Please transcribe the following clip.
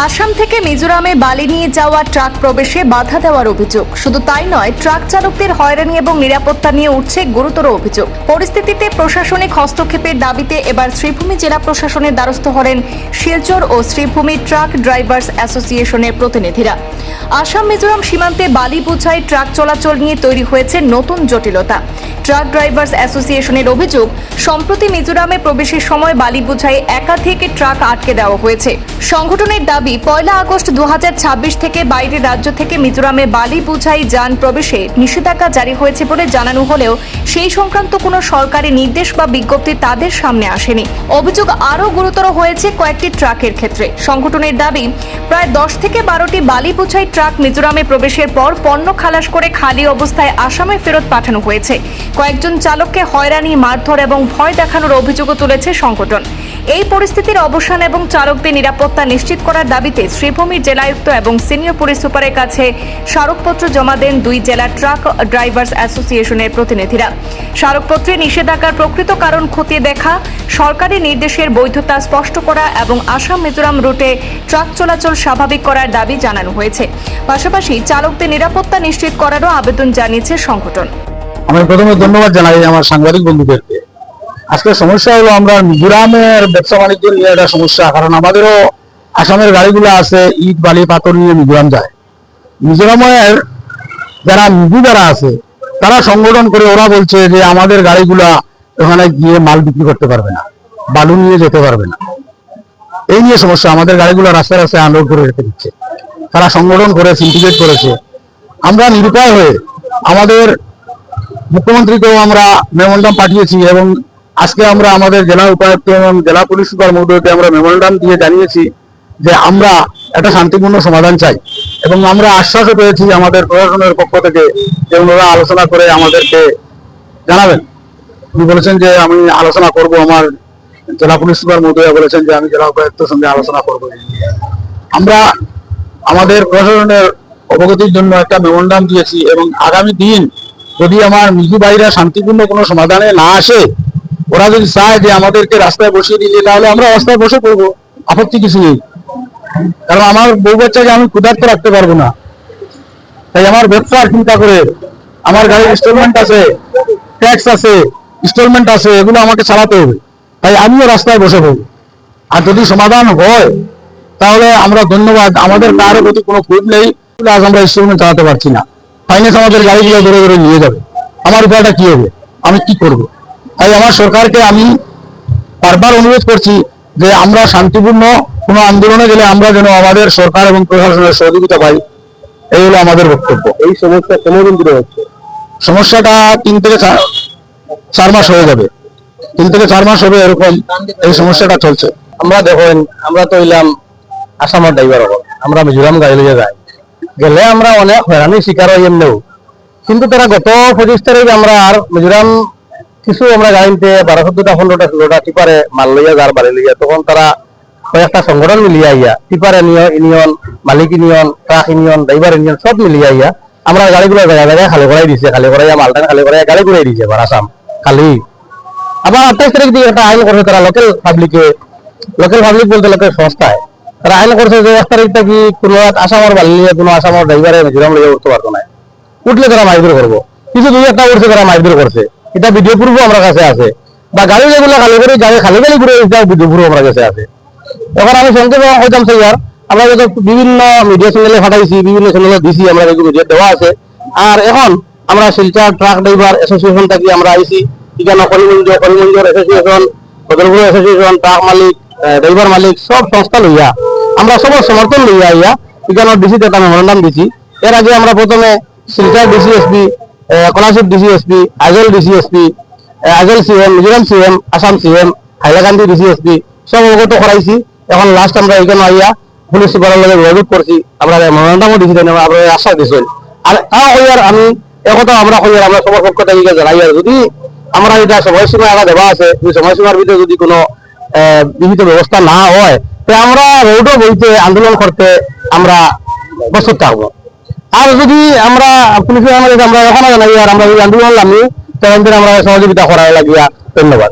আসাম থেকে মিজোরামে বালি নিয়ে যাওয়া ট্রাক প্রবেশে বাধা দেওয়ার অভিযোগ। শুধু তাই নয়, ট্রাক চালকদের হয়রানি এবং নিরাপত্তা নিয়ে উঠছে গুরুতর অভিযোগ। পরিস্থিতিতে প্রশাসনিক হস্তক্ষেপের দাবিতে এবার শ্রীভূমি জেলা প্রশাসনের দ্বারস্থ হলেন শিলচর ও শ্রীভূমি ট্রাক ড্রাইভার্স অ্যাসোসিয়েশনের প্রতিনিধিরা। আসাম মিজোরাম সীমান্তে বালি বোঝাই ট্রাক চলাচল নিয়ে তৈরি হয়েছে নতুন জটিলতা। ট্রাক ড্রাইভার্স অ্যাসোসিয়েশনের অভিযোগ, সম্প্রতি মিজোরামে প্রবেশের সময় বালি বোঝাই একাধিক ট্রাক আটকে দেওয়া হয়েছে। সংগঠনের দাবি, 1 আগস্ট 2026 থেকে বাইরের রাজ্য থেকে মিজোরামে বালি বোঝাই যান প্রবেশে নিষেধাজ্ঞা জারি হয়েছে বলে জানানো হলেও সেই সংক্রান্ত কোনো সরকারি নির্দেশ বা বিজ্ঞপ্তি তাদের সামনে আসেনি। অভিযোগ আরও গুরুতর হয়েছে কয়েকটি ট্রাকের ক্ষেত্রে। সংগঠনের দাবি, প্রায় 10 থেকে 12টি বালি বোঝাই ট্রাক মিজোরামে প্রবেশের পর পণ্য খালাস করে খালি অবস্থায় আসামে ফেরত পাঠানো হয়েছে। কয়েকজন চালককে হয়রানি, মারধর এবং ভয় দেখানোর অভিযোগও তুলেছে সংগঠন। এই পরিস্থিতির অবসান এবং চালকদের নিরাপত্তা নিশ্চিত করার দাবিতে শ্রীভূমির জেলায়ুক্ত এবং সিনিয়র পুলিশ সুপারের কাছে স্মারকপত্র জমা দেন 2 জেলা ট্রাক ড্রাইভার্স অ্যাসোসিয়েশনের প্রতিনিধিরা। স্মারকপত্রে নিষেধাজ্ঞার প্রকৃত কারণ খতিয়ে দেখা, সরকারি নির্দেশের বৈধতা স্পষ্ট করা এবং আসাম মিজোরাম রুটে ট্রাক চলাচল স্বাভাবিক করার দাবি জানানো হয়েছে। পাশাপাশি চালকদের নিরাপত্তা নিশ্চিত করারও আবেদন জানিয়েছে সংগঠন। আমি প্রথমে ধন্যবাদ জানাই আমার সাংবাদিক বন্ধুদেরকে। আজকে সমস্যা হলো, আমরা মিজোরামের ব্যবসা বাণিজ্য নিয়ে একটা সমস্যা, কারণ আমাদেরও আসামের গাড়িগুলো আছে ইট বালি পাথর নিয়ে মিজোরাম যায়। মিজোরামের যারা মিজোরা আছে তারা সংগঠন করে ওরা বলছে যে আমাদের গাড়িগুলা ওখানে গিয়ে মাল বিক্রি করতে পারবে না, বালু নিয়ে যেতে পারবে না। এই নিয়ে সমস্যা, আমাদের গাড়িগুলো রাস্তায় রাস্তায় আনলোড করে রেখে দিচ্ছে। তারা সংগঠন করে সিন্ডিকেট করেছে। আমরা নিরুপায় হয়ে আমাদের মুখ্যমন্ত্রীকেও আমরা মেমোরান্ডাম পাঠিয়েছি এবং আজকে আমরা আমাদের জেলা উপায়ুক্ত এবং জেলা পুলিশ সুপার মহোদয়কে আমরা মেমোরান্ডাম দিয়ে জানিয়েছি যে আমরা একটা শান্তিপূর্ণ সমাধান চাই এবং আমরা আশ্বাসও পেয়েছি আমাদের প্রশাসনের পক্ষ থেকে যে ওনারা আলোচনা করে আমাদেরকে জানাবেন। উনি বলেছেন যে আমি আলোচনা করব, আমার জেলা পুলিশ সুপার মহোদয় বলেছেন যে আমি জেলা উপায়ুক্তের সঙ্গে আলোচনা করব। আমরা আমাদের প্রশাসনের অবগতির জন্য একটা মেমোরান্ডাম দিয়েছি এবং আগামী দিন যদি আমার মিজু ভাইরা শান্তিপূর্ণ কোনো সমাধানে না আসে, ওরা যদি চায় যে আমাদেরকে রাস্তায় বসিয়ে দিতে, তাহলে আমরা রাস্তায় বসে পড়বো, আপত্তি কিছু নেই। কারণ আমার বউ বাচ্চাকে আমি ক্ষুধার্ত রাখতে পারবো না। তাই আমার ব্যবসার চিন্তা করে আমার গাড়ির ইনস্টলমেন্ট আছে, ট্যাক্স আছে, ইনস্টলমেন্ট আছে, এগুলো আমাকে চালাতে হবে। তাই আমিও রাস্তায় বসে পড়বো। আর যদি সমাধান হয় তাহলে আমরা ধন্যবাদ, আমাদের কারো প্রতি কোনো ক্ষোভ নেই। আজ আমরা ইনস্টলমেন্ট চালাতে পারছি না, ফাইন্যান্স আমাদের গাড়িগুলো ধরে ধরে নিয়ে যাবে, আমার উপায়টা কি হবে, আমি কি করব? তাই আমার সরকারকে আমি বারবার অনুরোধ করছি যে আমরা শান্তিপূর্ণ কোনো আন্দোলনে গেলে আমরা যেন আমাদের সরকার এবং প্রশাসনের সহযোগিতা পাই। এই হলো আমাদের বক্তব্য। এই সমস্যা কোনোদিন দূরে হচ্ছে, সমস্যাটা 3 থেকে 4 মাস হয়ে যাবে, 3 থেকে 4 মাস হবে এরকম এই সমস্যাটা চলছে। আমরা দেখেন, আমরা তো হইলাম আসামের ড্রাইভার, আমরা মিজোরাম গাড়ি লিয়ে যাই, গেলে আমরা অনেক হয়রানির শিকার হই এমনিও। কিন্তু তারা গত 25 তারিখ আমরা আর মিজোরাম কিছু আমরা গাড়িতে 12-14টা 15টা 16টা টিপারে মাল লইয়া যার বাড়ি লইয়া, তখন তারা কয়েকটা সংগঠন মিলিয়ে আইয়া, টিপার ইউনিয়ন, মালিক union, truck union, driver union সব মিলিয়ে আইয়া আমরা গাড়িগুলো জায়গায় জায়গায় খালি করাই দিচ্ছে, খালি করাইয়া মালটান খালি করাইয়া গাড়ি ঘুরাই দিচ্ছে আসাম খালি। আবার 28 তারিখ দিয়ে একটা আইন করছে তারা লোকাল পাবলিক বলতে লোকের সংস্থায় তারা আইন করছে যে 1 তারিখ থেকে কোনো আসামের বালি নিয়ে কোনো আসামের ড্রাইভারে মিজোরাম লইয়া উঠতে পারতো না, উঠলে তারা মাইদুর করবো। কিছু 2-1টা উঠছে তারা মাইদুর করছে, এটা ভিডিও প্রুফ আমার কাছে আছে। বা গাড়ি যেগুলো খালি করে যাবে খালি গাড়ি ঘুরে ভিডিও প্রুফ আমার কাছে আছে। এখন আমি সংক্ষেপে হইতাম স্যার, আমরা যত বিভিন্ন মিডিয়া চ্যানেলে ফাটাইছি, বিভিন্ন চ্যানেলে দিছি, আমরা এগুলো দেওয়া আছে। আর এখন আমরা শিলচর ট্রাক ড্রাইভার অ্যাসোসিয়েশন থেকে আমরা আইছি, এখানে Karimganj association, Badarpur association, truck মালিক, ড্রাইভার মালিক সব সংস্থা লইয়া আমরা সবার সমর্থন লইয়া আইয়া এখানে ডিসিতে একটা মেমোরান্ডাম দিছি। এর আগে আমরা প্রথমে শিলচর ডিসিএসপি, কলাশিপ DCSP, Aizawl DCSP, Aizawl CM, Mizoram CM, Assam CM, Hailakandi DCSP সব অবগত করাইছি। এখন লাস্ট আমরা এখানে আইয়া পুলিশ সুপারের লগে যোগাযোগ করছি, আমরা মেমোরান্ডামও দিছি, আপনারা আশ্বাস দিচ্ছেন। আর তাও হইয়ার আমি একথা আমরা হইয়ার আমরা সবার পক্ষ থেকে জানাই, আর যদি আমরা এটা সময়সীমা একটা দেওয়া আছে, ওই সময়সীমার ভিতরে যদি কোনো বিহিত ব্যবস্থা না হয়, তো আমরা রোডও বইতে আন্দোলন করতে আমরা প্রস্তুত থাকবো। আর যদি আমরা পুলিশের আমরা এখনো জানাই আর আমরা যদি আন্দোলন নামি, তখন আমরা সহযোগিতা করার লাগিয়া। ধন্যবাদ।